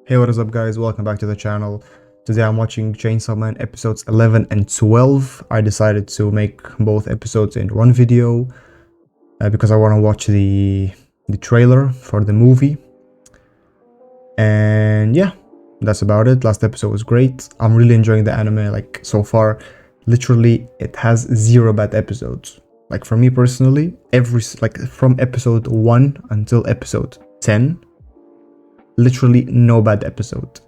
Hey, what is up guys, welcome back to the channel. Today I'm watching Chainsaw Man episodes 11 and 12. I decided to make both episodes in one video because I want to watch the trailer for the movie. And yeah, that's about it. Last episode was great. I'm really enjoying the anime like so far. Literally, it has 0 bad episodes. Like for me personally, from episode 1 until episode 10, literally no bad episode.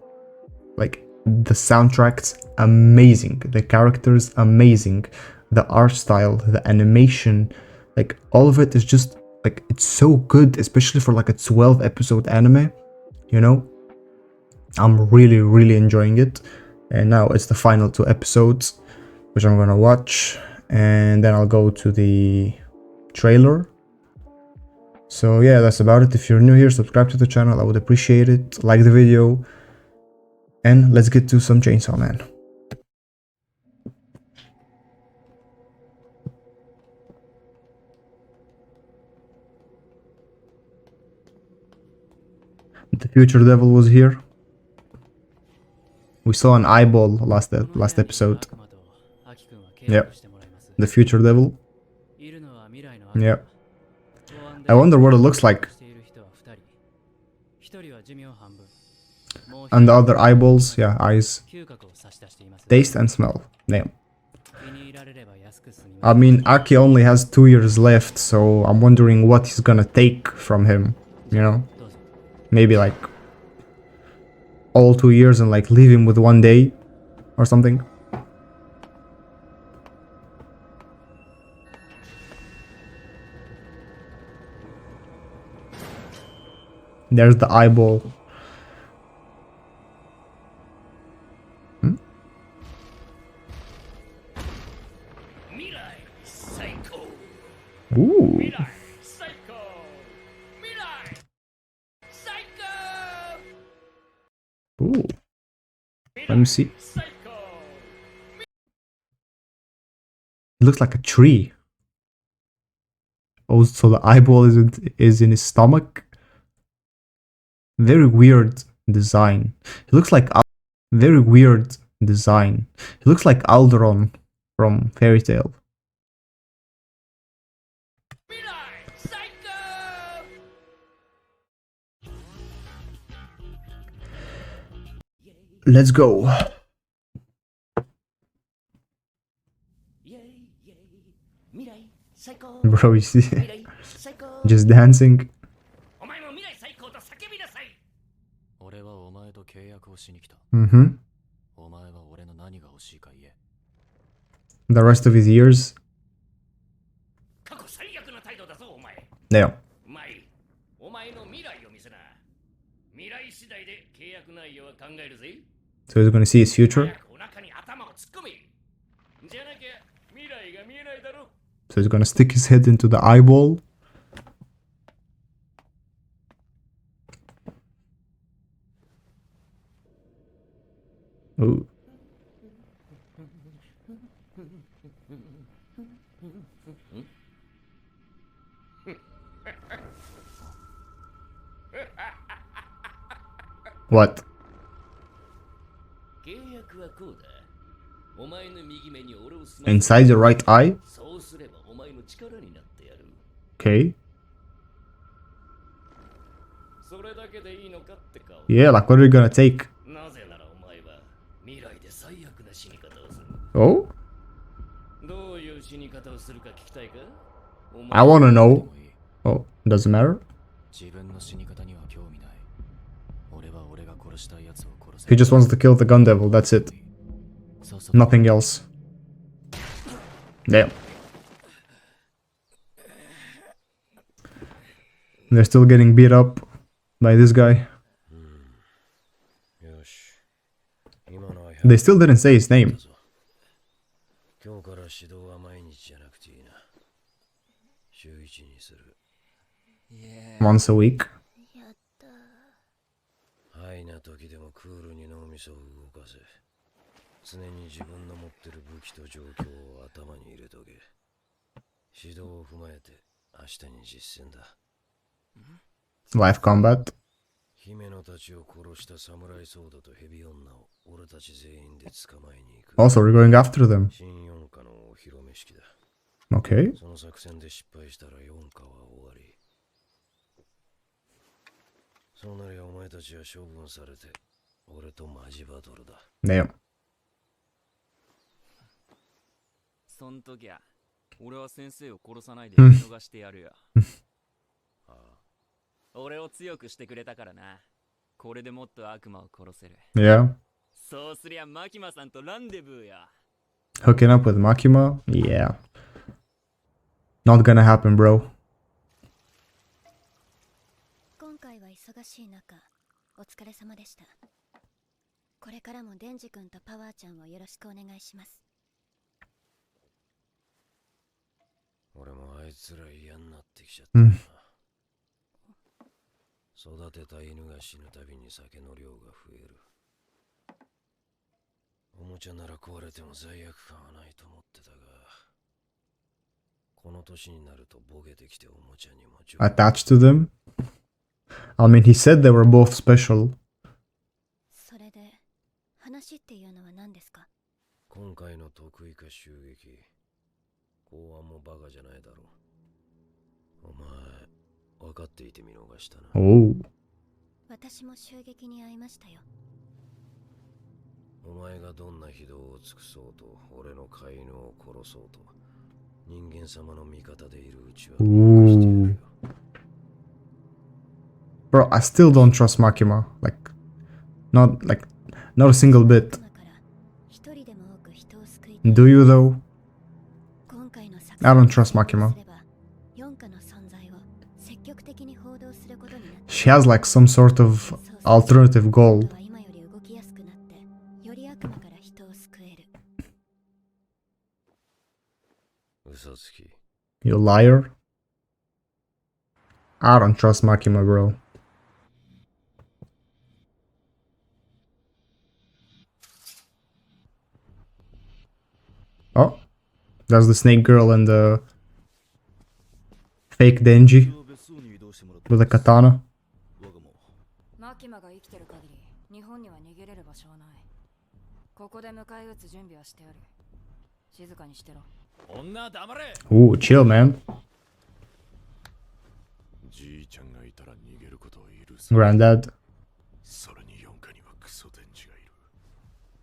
Like, the soundtrack's amazing, the characters amazing, the art style, the animation, like all of it is just like, it's so good, especially for like a 12 episode anime, you know? I'm really enjoying it. And now it's the final 2 episodes, which I'm gonna watch, and then I'll go to the trailer. So yeah, that's about it. If you're new here, subscribe to the channel, I would appreciate it. Like the video, and let's get to some Chainsaw Man. The future devil was here. We saw an eyeball last episode. Yep. The future devil. Yeah. I wonder what it looks like. And the other eyeballs, yeah, eyes. Taste and smell. Damn. I mean, Aki only has 2 years left, so I'm wondering what he's gonna take from him, you know? Maybe like all 2 years and like leave him with 1 day or something. There's the eyeball. Ooh. Ooh. Let me see. It looks like a tree. Oh, so the eyeball is in his stomach. Very weird design. It looks like very weird design. It looks like Alderon from Fairy Tail. Let's go. Bro, you see? Just dancing. Mm-hmm. The rest of his years. Yeah. So he's gonna see his future. So he's gonna stick his head into the eyeball. Ooh. What? Inside the right eye? Okay. Yeah, like what are you gonna take? Oh? I wanna know. Oh, doesn't matter. He just wants to kill the gun devil, that's it. Nothing else. Damn. They're still getting beat up by this guy. They still didn't say his name. Once a week. Live combat. Also, we're going after them. Okay. Damn. そん時は俺は先生を殺さないで見逃してやるよ。俺を強くしてくれたからな。これでもっと悪魔を殺せる。 Yeah. そうすりゃマキマさんとランデブーや。 Hooking up with Makima? Yeah. Not gonna happen, bro. 今回は忙しい中、お疲れ様でした。これからもデンジ君とパワーちゃんをよろしくお願いします。俺もあいつら嫌になってきちゃったな。育てた犬が死ぬたびに酒の量が増える。おもちゃなら壊れても罪悪感はないと思ってたが、この年になるとボケてきておもちゃにもattached to them? I mean, he said they were both special. それで、話っていうのは何ですか？今回の得意か襲撃、公安もバカじゃないだろう。お前、分かっていて見逃したな。Oh. 私も襲撃に遭いましたよ。お前がどんな非道を尽くそうと、俺の飼い犬を殺そうと、人間様の味方でいるうちは見逃してやるよ。Bro, I still don't trust Makima. Not a single bit. Do you though? I don't trust Makima. She has like some sort of alternative goal. You liar. I don't trust Makima, bro. Oh, there's the snake girl and the fake Denji with a katana. マキマが生きてる限り、日本には逃げれる場所はない。ここで迎え撃つ準備はしてある。静かにしてろ。女黙れ。 Ooh, chill, man. Granddad. それに四課にはクソ電池がいる。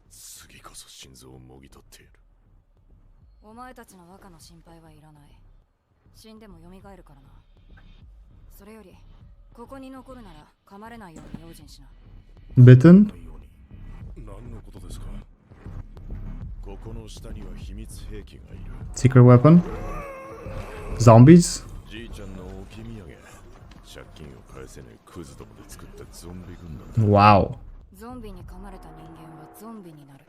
次こそ心臓をもぎ取ってやる。お前たちの若の心配はいらない。死んでも蘇るからな。それより、ここに残るなら噛まれないように用心しな。Bitten? 何のことですか？ここの下には秘密兵器がいる。 Secret weapon? Zombies? じいちゃんの置き土産。借金を返せねえクズどもで作ったゾンビ軍団。Wow. ゾンビに噛まれた人間はゾンビになる。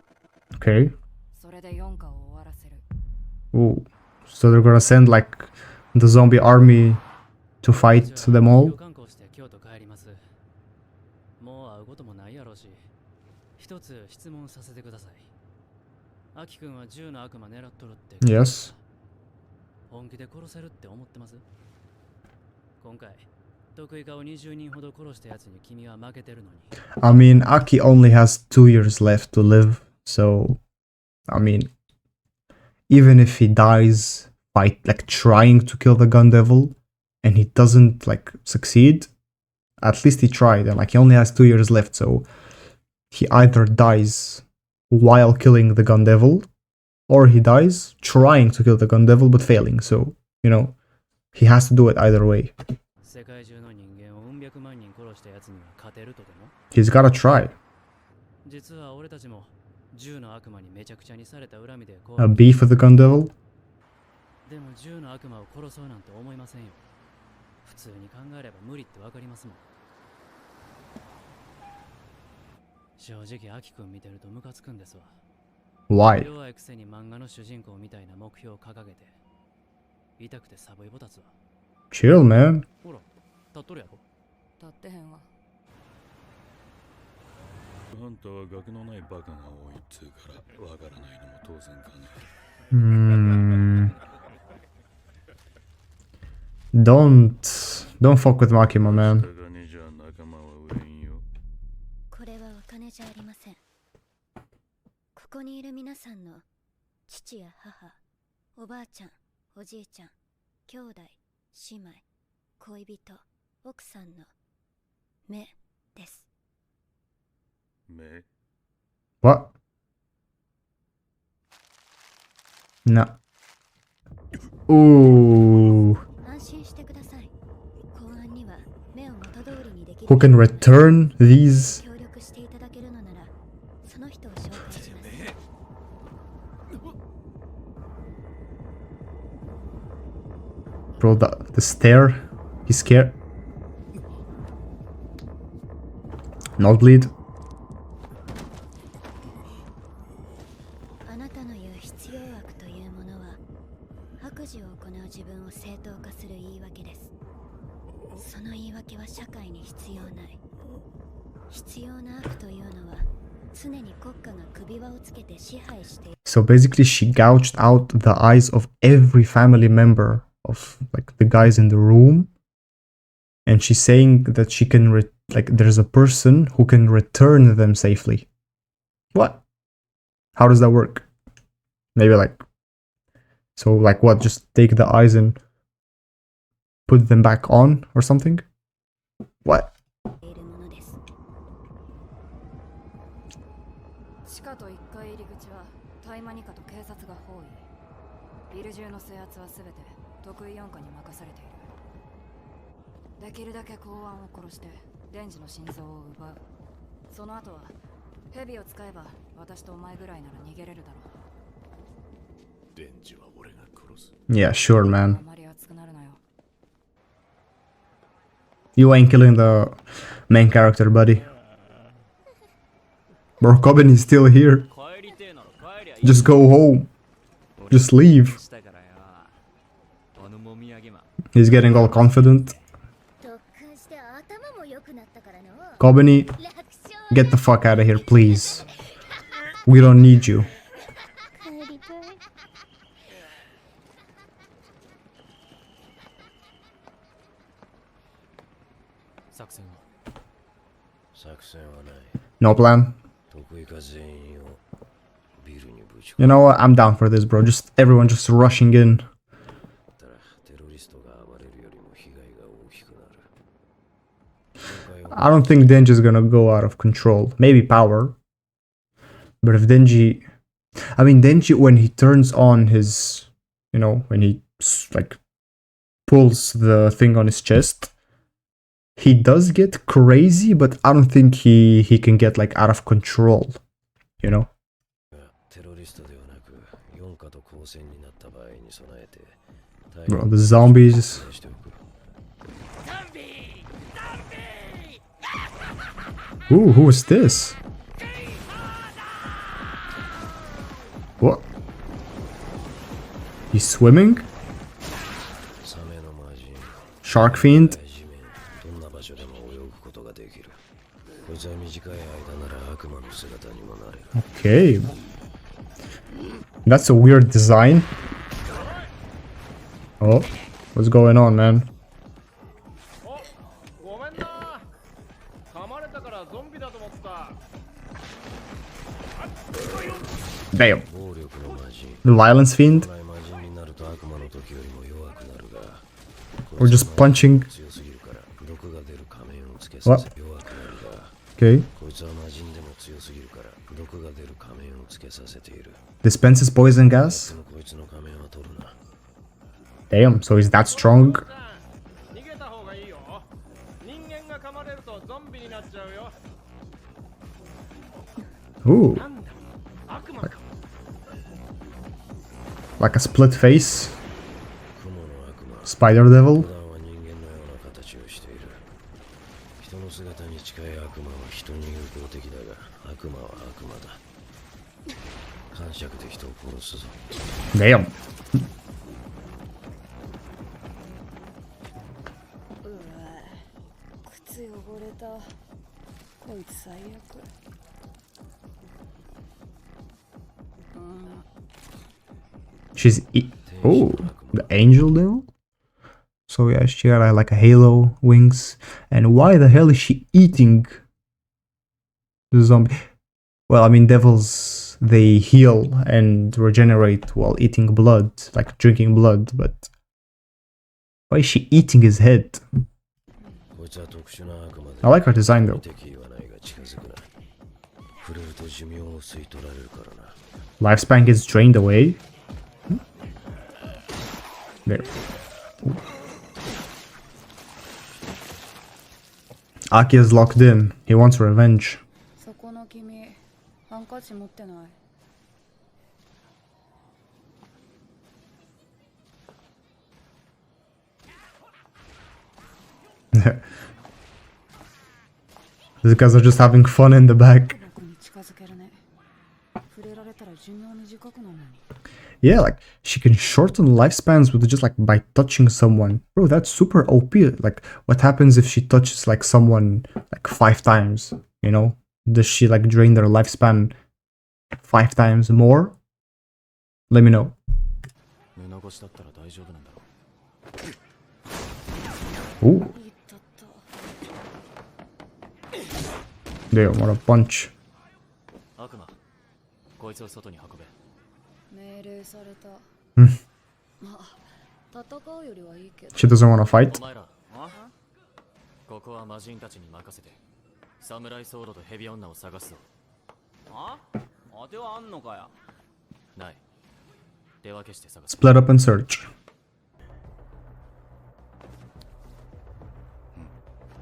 Okay. それで四課を終わらせる。 Ooh. So they're gonna send like the zombie army to fight them all? もう会うこともないやろうし、一つ質問させてください。アキ君は銃の悪魔狙っとるって。 Yes. 本気で殺せるって思ってます？今回得意顔20人ほど殺したやつに君は負けてるのに。 I mean, Aki only has 2 years left to live, so I mean, even if he dies trying to kill the gun devil and he doesn't succeed, at least he tried, and he only has 2 years left, so he either dies while killing the gun devil or he dies trying to kill the gun devil but failing, so he has to do it either way. He's gotta try. A beef with the gun devil? でも銃の悪魔を殺そうなんて思いませんよ。普通に考えれば無理ってわかりますもん。正直アキ君見てるとムカつくんですわ。 Why? 弱いくせに漫画の主人公みたいな目標を掲げて痛くて寒いボタツは。 Chill, man. ほら、立っとるやろ。立ってへんわ。あんたは学のないバカが多いっつうからわからないのも当然かね。Don't fuck with Makima, man. 性はお金じゃありません。ここにいる皆さんの父や母、おばあちゃん、おじいちゃん、兄弟、姉妹、恋人、奥さんの目です。目 What? No. Ooh. 安心してください。公安には目を元通りにできる Who can return these? 協力していただけるのならその人を紹介します。 Bro, the stare. He's scared. Nosebleed. あなたの言う必要悪というものは悪事を行う自分を正当化する言い訳です。その言い訳は社会に必要ない。必要な悪というのは常に国家が首輪をつけて支配している。 So basically she gouged out the eyes of every family member of like the guys in the room, and she's saying that she can like there's a person who can return them safely. What? How does that work? Maybe like, so like what, just take the eyes and put them back on or something? What? いるものです。地下と1階入り口はタイマニカと警察が包囲。ビル中の制圧は全て得意4課に任されている。できるだけ公安を殺してデンジの心臓を奪う。その後はヘビを使えば私とお前ぐらいなら逃げれるだろう。デンジは俺が殺す。 Yeah, sure, あ man. まり熱くなるなよ。 You ain't killing the main character, buddy. Bro, Coben is still here. Just go home. Just leave. He's getting all confident. 特訓して頭も良くなったからの。 Kobeni, get the fuck out of here, please. We don't need you. 帰りたい。 作戦は作戦はない。 No plan. 得意か全員をビルにぶち込 You know what? I'm down for this, bro. Just everyone just rushing in. んだらテロリストが暴れるよりも被害が大きくなる。 I don't think Denji's gonna go out of control. Maybe power. But if Denji... I mean, Denji, when he turns on his... You know, when he, like, pulls the thing on his chest, he does get crazy, but I don't think he can get, like, out of control. You know? テロリストではなく4課と交戦になった場合に備えて Bro, the zombies... Ooh, who is this? What? He's swimming? サメの魔人 Shark Fiend? 地面どんな場所でも泳ぐことができる。こいつは短い間なら悪魔の姿にもなれる。 Okay. That's a weird design. Oh, what's going on, man? Damn. 暴力の魔人 The violence fiend? 本来魔人になると悪魔の時よりも弱くなるが Or just punching? 強すぎるから毒が出る仮面をつけさせ弱くなるが Okay. こいつは魔人でも強すぎるから毒が出る仮面をつけさせている。 Dispenses poison gas? こいつの仮面は取るな。 Damn, so he's that strong? 逃げた方がいいよ。人間が噛まれるとゾンビになっちゃうよ。 Ooh. 悪魔か。 Like a split face? 雲の悪魔 Spider Devil? 普段は人間のような形をしている。人の姿に近い悪魔は人に友好的だが悪魔は悪魔だ。感触で人を殺すぞ。 Damn. うわ靴汚れた。こいつ最悪。 She's oh, the angel devil? So yeah, she got like a halo wings. And why the hell is she eating The zombie. Well, I mean, devils, they heal and regenerate while eating blood, like drinking blood, but why is she eating his head? I like her design though. Lifespan gets drained away. There. Aki is locked in. He wants revenge. そこの君、ハンカチ持ってない？ These guys are just having fun in the back. 僕に近づけるね。触れられたら寿命短くなるのに。 Yeah, like she can shorten lifespans with just like by touching someone. Bro, that's super OP. Like, what happens if she touches like someone like 5 times? You know, does she like drain their lifespan 5 times more? Let me know. Ooh. Damn, what a punch. 悪魔、こいつを外に運べ。命令された。まあ、戦うよりはいいけど。 She doesn't want to fight. お前ら、ここは魔人たちに任せて、サムライソードとヘビ女を探すぞ。あ？当てはあんのかよ。ない。手分けして探す。Split up and search.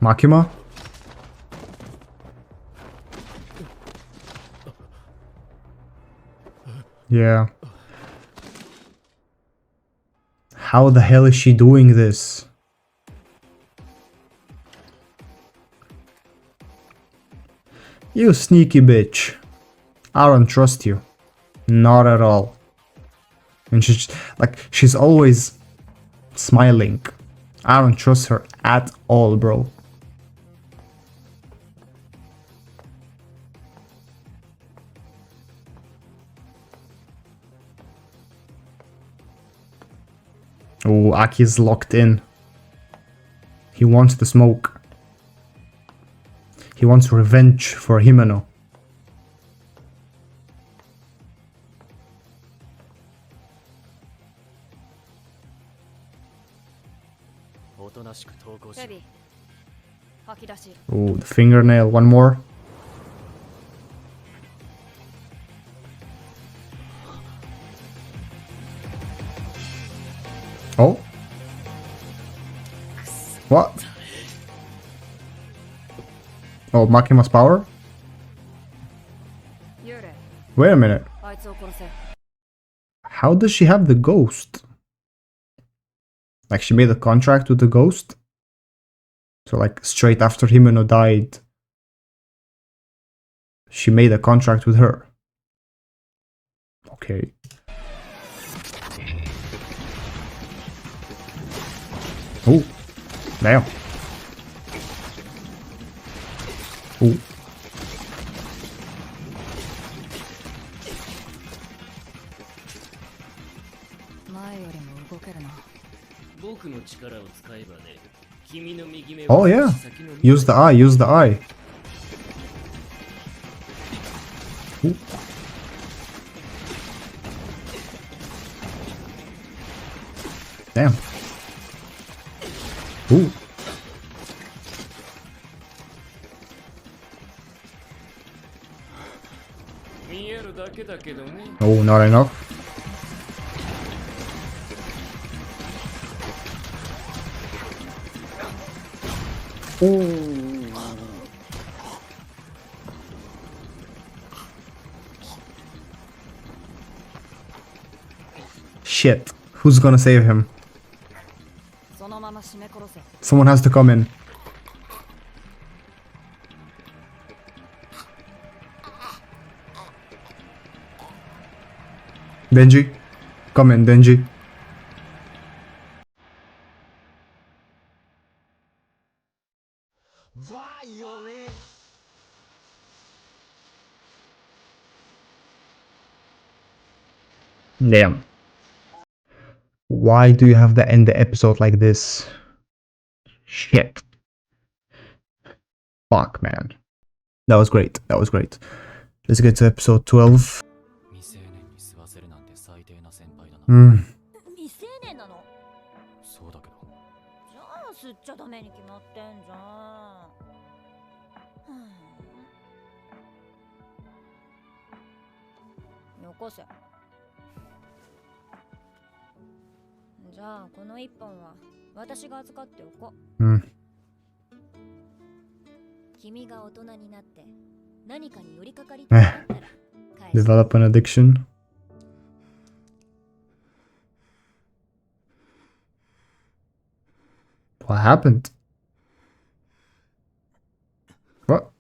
Makima? Yeah. How the hell is she doing this? You sneaky bitch. I don't trust you. Not at all. And she's like, she's always smiling. I don't trust her at all, bro. Oh, Aki's locked in. He wants the smoke. He wants revenge for Himeno. Oh, the fingernail. One more. Oh. What? Oh, Makima's power? Wait a minute. How does she have the ghost? Like, she made a contract with the ghost? So, like, straight after Himeno died, she made a contract with her. Okay. Oh, damn. Oh. Oh yeah, use the eye, use the eye. Ooh. Damn. Ooh. Oh, not enough. Oh. Shit. Who's gonna save him? Someone has to come in. Denji, come in, Denji. Damn. Why do you have to end the episode like this? Shit. Fuck, man. That was great. That was great. Let's get to episode 12. 未成年に吸わせるなんて最低な先輩だな。 未成年なの？そうだけど。じゃあ吸っちゃダメに決まってんじゃん。よこせ。じゃあこの一本は私が預かっておこう。君が大人になって何かに寄りかかりたいんだったら返して。 Develop an addiction. What happened? What?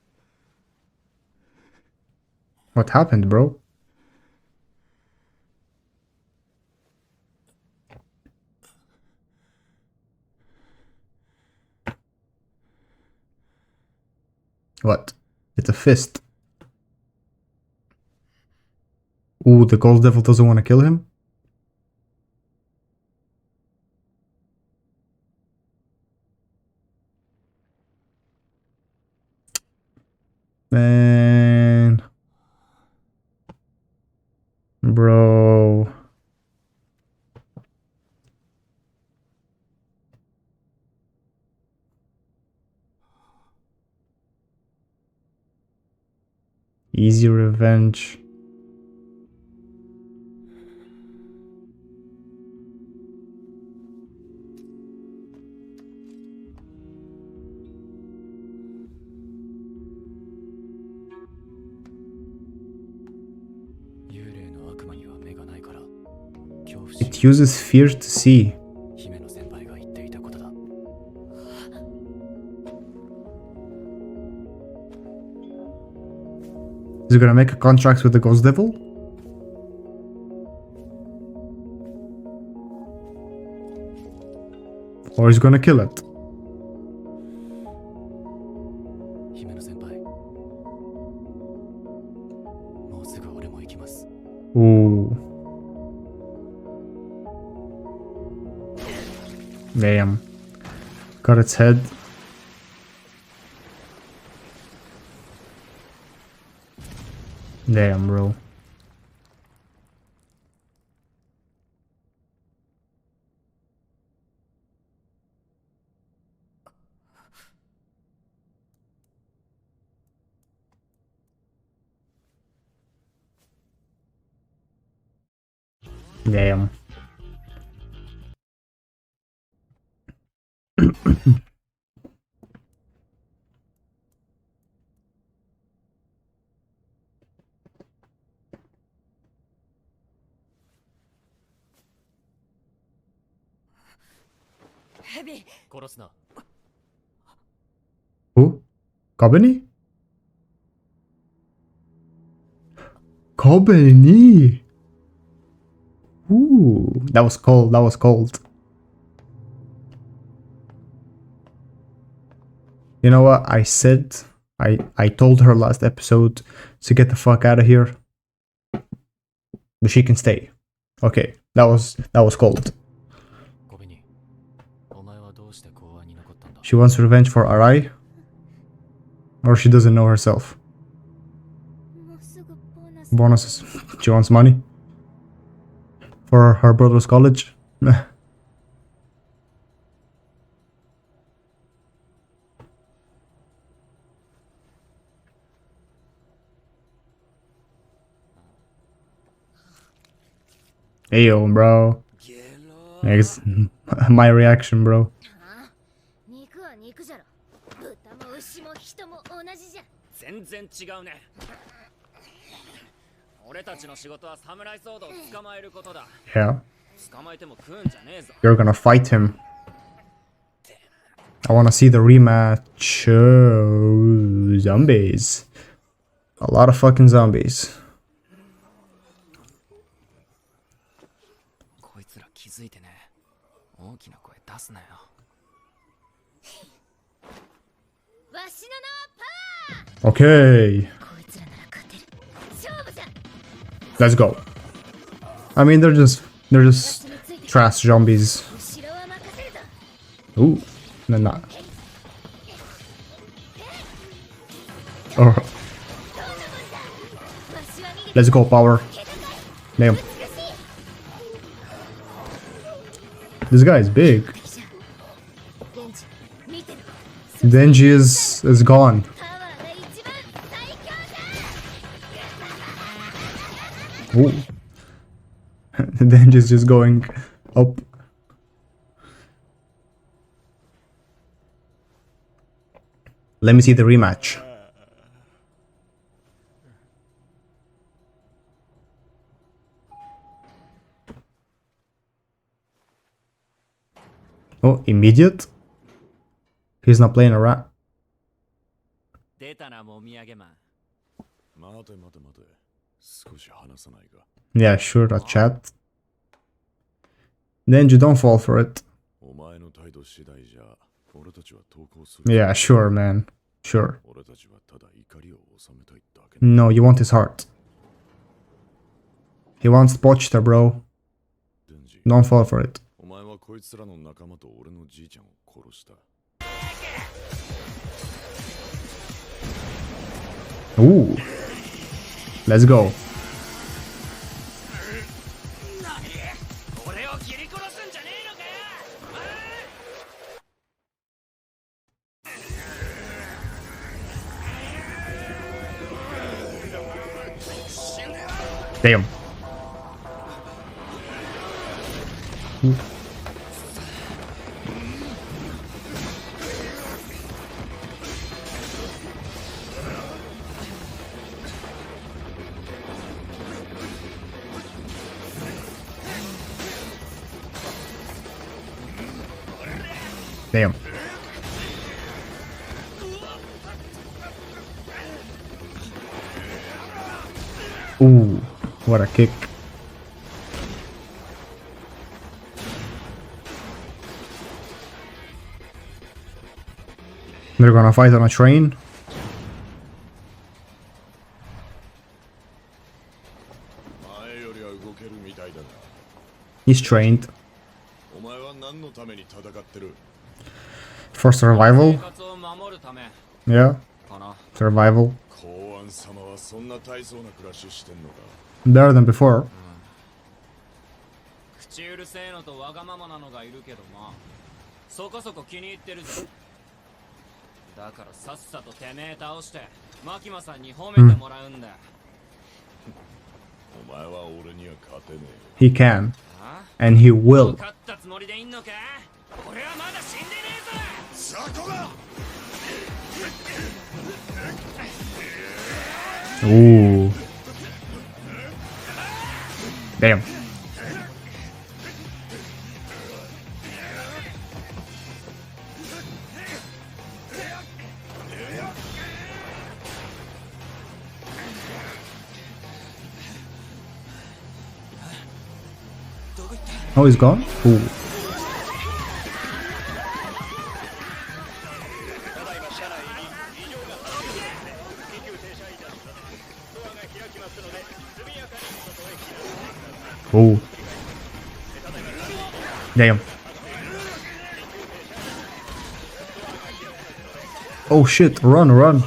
What happened, bro? What? It's a fist. Ooh, the Ghost Devil doesn't want to kill him? Man. Bro. Easy revenge. It uses fear to see. Is he gonna make a contract with the Ghost Devil? Or he's gonna kill it? Ooh. Damn. Got its head. Damn, bro. Damn. Who? Kobeni? Kobeni! Ooh, that was cold, that was cold. You know what? I said, I told her last episode to get the fuck out of here. But she can stay. Okay, that was cold. She wants revenge for Arai? Or she doesn't know herself? Bonuses. She wants money? For her brother's college? Ayo, bro. Next, my reaction, bro. Yeah. You're gonna fight him. I wanna see the rematch. Oh, zombies. A lot of fucking zombies. Okay. Let's go. I mean, they're just trash zombies. Ooh, they're not. Oh. Let's go, power. Damn. This guy is big. Denji is gone. Ooh. Denji is just going up. Let me see the rematch. Oh, immediate? He's not playing around. 出たなもみあげマン。待て待て待て。少し話さないか。 Yeah, sure, a chat. Denji, don't fall for it. お前の態度次第じゃ、俺たちは投降する。 Yeah, sure, man. Sure. 俺たちはただ怒りを収めたいだけ。 No, you want his heart. He wants Pochita, bro. デンジ、 Don't fall for it. お前はこいつらの仲間と俺のじいちゃんを殺した。 Ooh. Let's go. 俺を切り殺すんじゃねえのかよ。 Damn. Damn. Ooh, what a kick. They're gonna fight on a train. He's trained. お前は何のために戦ってる？ For survival? 生活を守るため Yeah, かな。 survival. 公安様はそんな大層な暮らししてんのか？ Better than before. 口うるせえのとわがままなのがいるけどな。そこそこ気に入ってるぜ。だからさっさとてめえ倒してマキマさんに褒めてもらうんだ。お前は俺には勝てねえ。 He can. あ And he will. 勝ったつもりでいんのか？俺はまだ死んでねえぞ。ザコだ！ Ooh. Damn. Oh, he's gone? Ooh. Oh. Damn. Oh shit, run, run.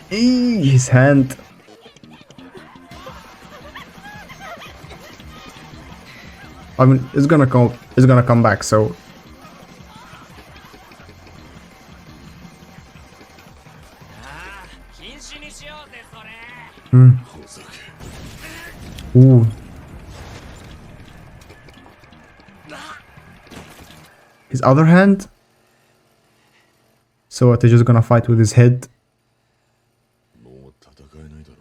His hand. I mean, it's gonna come back, so. Ooh. His other hand? So what, they're just gonna fight with his head? もう戦えないだろ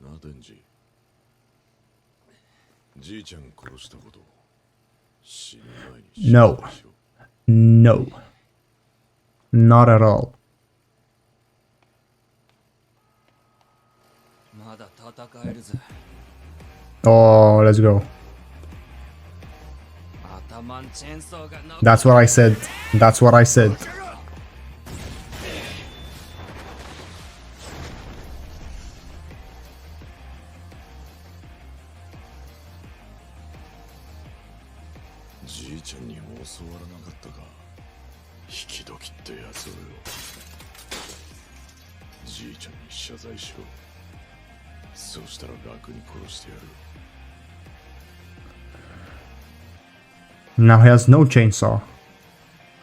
う。な、デンジ。じいちゃん殺したこと。死ぬ前に知 No. ったでしょ。 No. Not at all. まだ戦えるぜ。 Oh, let's go. 頭んチェーンソーが残 That's what I said. That's what I said. じいちゃんにも教わらなかったか。引き時ってやつをよ。じいちゃんに謝罪しろ。そうしたら楽に殺してやる。 Now he has no chainsaw.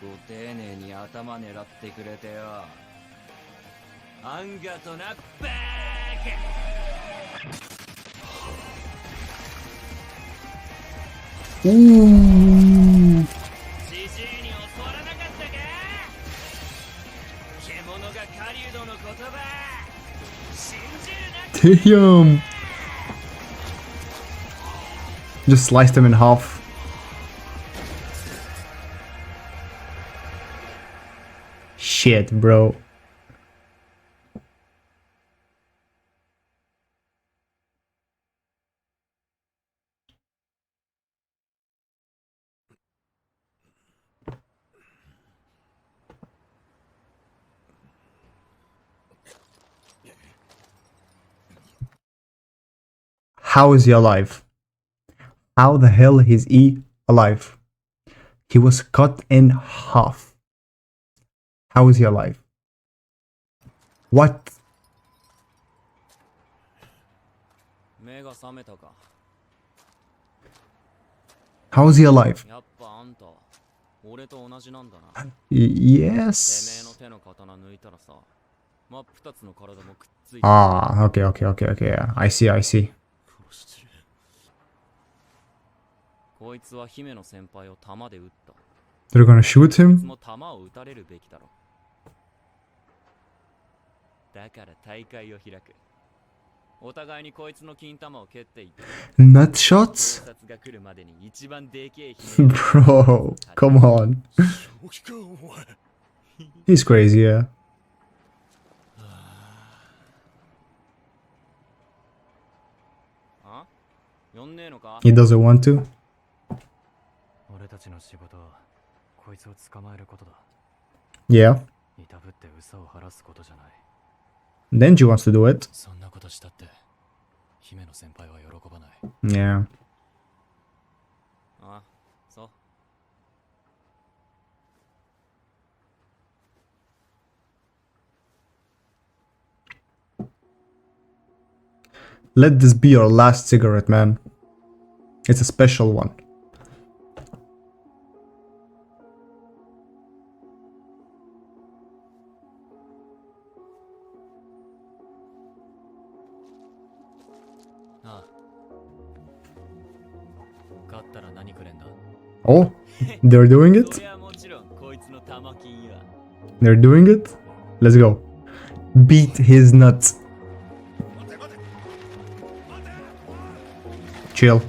ご丁寧に頭狙ってくれてよ。あんがとな、バーカ。 Ooh. ジジイに教わらなかったか。獣が狩人の言葉信じるな。 Damn. Just sliced him in half. Shit, bro. How is he alive? How the hell is he alive? He was cut in half. How is he alive? What? 目が覚めたか。 How is he alive? やっぱあんた、俺と同じなんだな。 Yes. てめえの手の刀抜いたらさ、真っ二つの体もくっついて。 Ah, okay. Yeah, I see. こいつは姫の先輩を弾で撃った。 They're gonna shoot こいつ him? も弾を撃たれるべきだろ。だから大会を開く。お互いにこいつの金玉を蹴っていって。 Nut shots? 警察が来るまでに一番でけえ姫。 Bro, come on. He's crazy, yeah. あ？呼んねえのか？ He doesn't want to? 俺たちの仕事はこいつを捕まえることだ。 Yeah. いたぶって嘘を晴らすことじゃない。 Denji wants to do it. そんなことしたって姫の先輩は喜ばない。 Yeah. あ、そう。 Let this be your last cigarette, man. It's a special one. Oh, they're doing it? They're doing it? Let's go. Beat his nuts. Chill.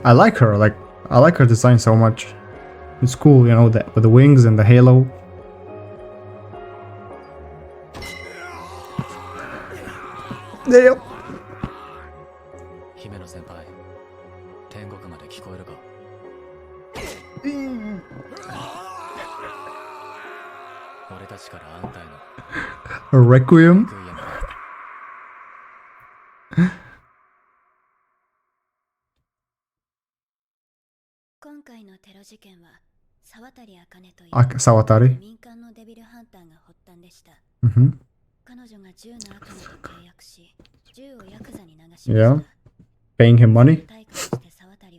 I like her, I like her design so much. It's cool, you know, with the wings and the halo. Damn. 姫の先輩、天国まで聞こえるか？俺たちからあんたへの Requiem? 今回のテロ事件は沢渡茜というSawatari. 民間のデビルハンターが発端でした。 Mm-hmm. 彼女が銃の悪魔と契約し、銃をヤクザに流しました。 Yeah. Paying him money. 対価として沢渡は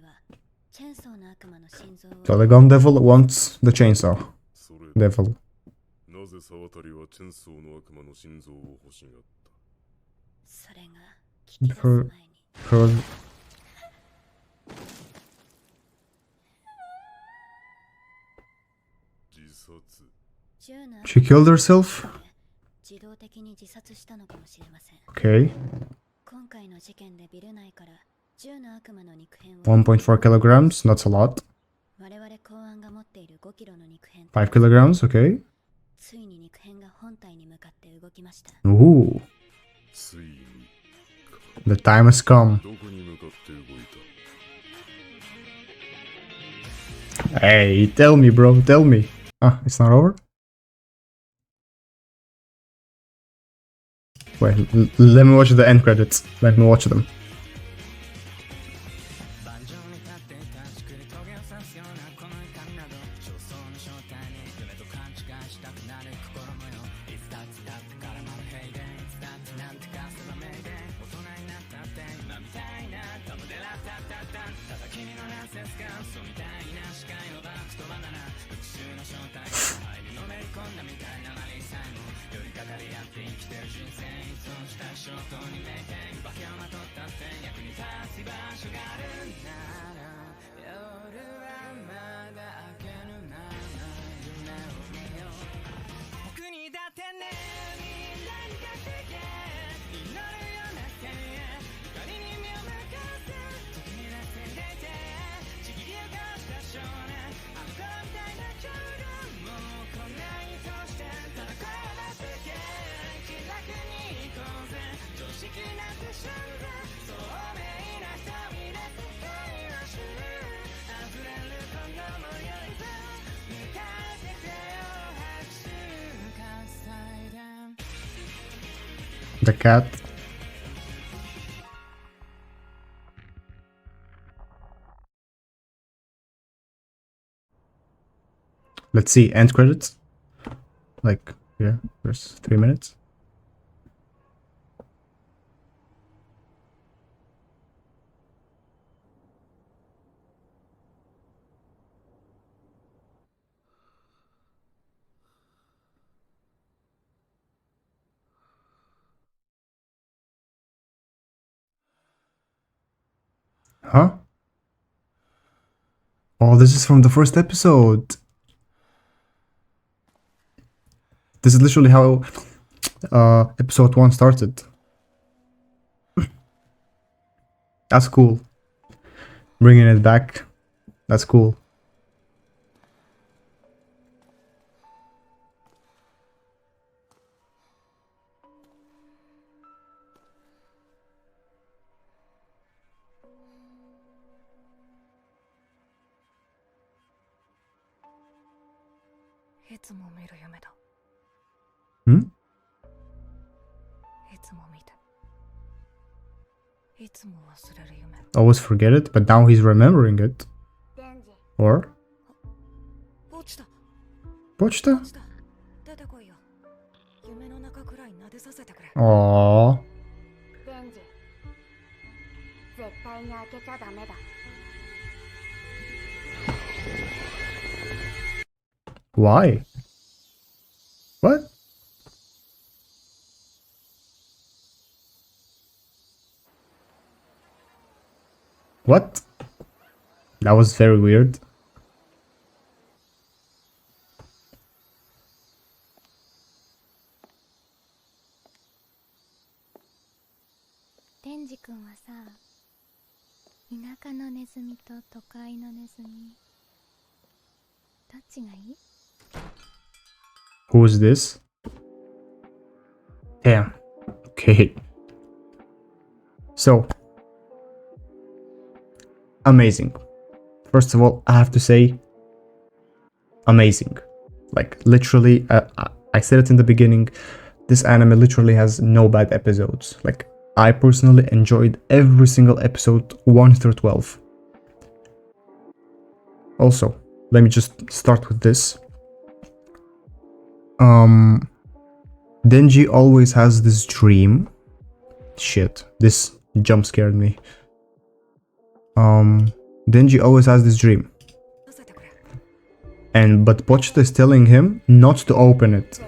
チェーンソーの悪魔の心臓を So the gun devil wants the chainsaw devil. なぜ沢渡はチェンソーの悪魔の心臓を欲しがった？それが聞き出す前に Her She killed herself? 自動的に自殺したのかもしれません。 Okay. 今回の事件でビル内から銃の悪魔の肉片を 1.4 kilograms, that's a lot. 我々公安が持っている5キロの肉片5 kilograms, okay. ついに肉片が本体に向かって動きました。 Ooh, ついに the time has come. どこに向かって動い Hey, tell me, bro, tell me. Ah, it's not over? Wait, let me watch the end credits. Let me watch them. The cat. Let's see, end credits. Like, yeah, there's 3 minutes. Huh? Oh, this is from the first episode. This is literally how episode 1 started. That's cool. Bringing it back. That's cool. Hmm? Always forget it, but now he's remembering it. Or? Pochta? Aww. Why? What? What? That was very weird. Who is this? Damn. Okay. So, amazing. First of all, I have to say, amazing. Like, literally, I said it in the beginning, this anime literally has no bad episodes. Like, I personally enjoyed every single episode 1 through 12. Also, let me just start with this. Denji always has this dream. Shit, this jump scared me. Denji always has this dream. But Pochita is telling him not to open it.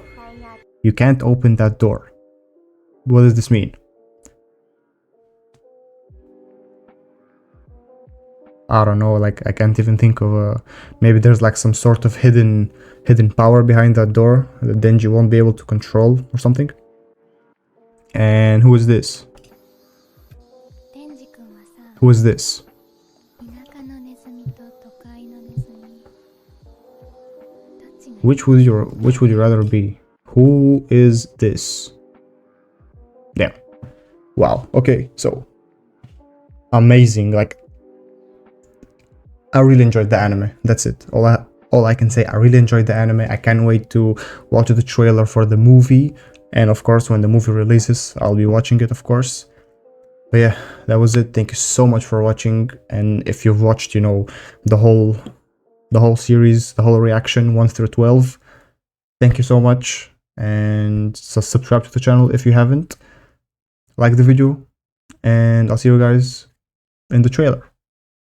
You can't open that door. What does this mean? I don't know, like I can't even think of maybe there's like some sort of hidden power behind that door that Denji won't be able to control or something. And who is this? Who is this? Which would you rather be? Who is this? Yeah. Wow. Okay, so amazing. Like I really enjoyed the anime. That's it. All I can say, I really enjoyed the anime. I can't wait to watch the trailer for the movie. And of course, when the movie releases, I'll be watching it, of course. But yeah, that was it. Thank you so much for watching. And if you've watched, you know, the whole series, the whole reaction 1 through 12, thank you so much. And so subscribe to the channel if you haven't. Like the video, and I'll see you guys in the trailer.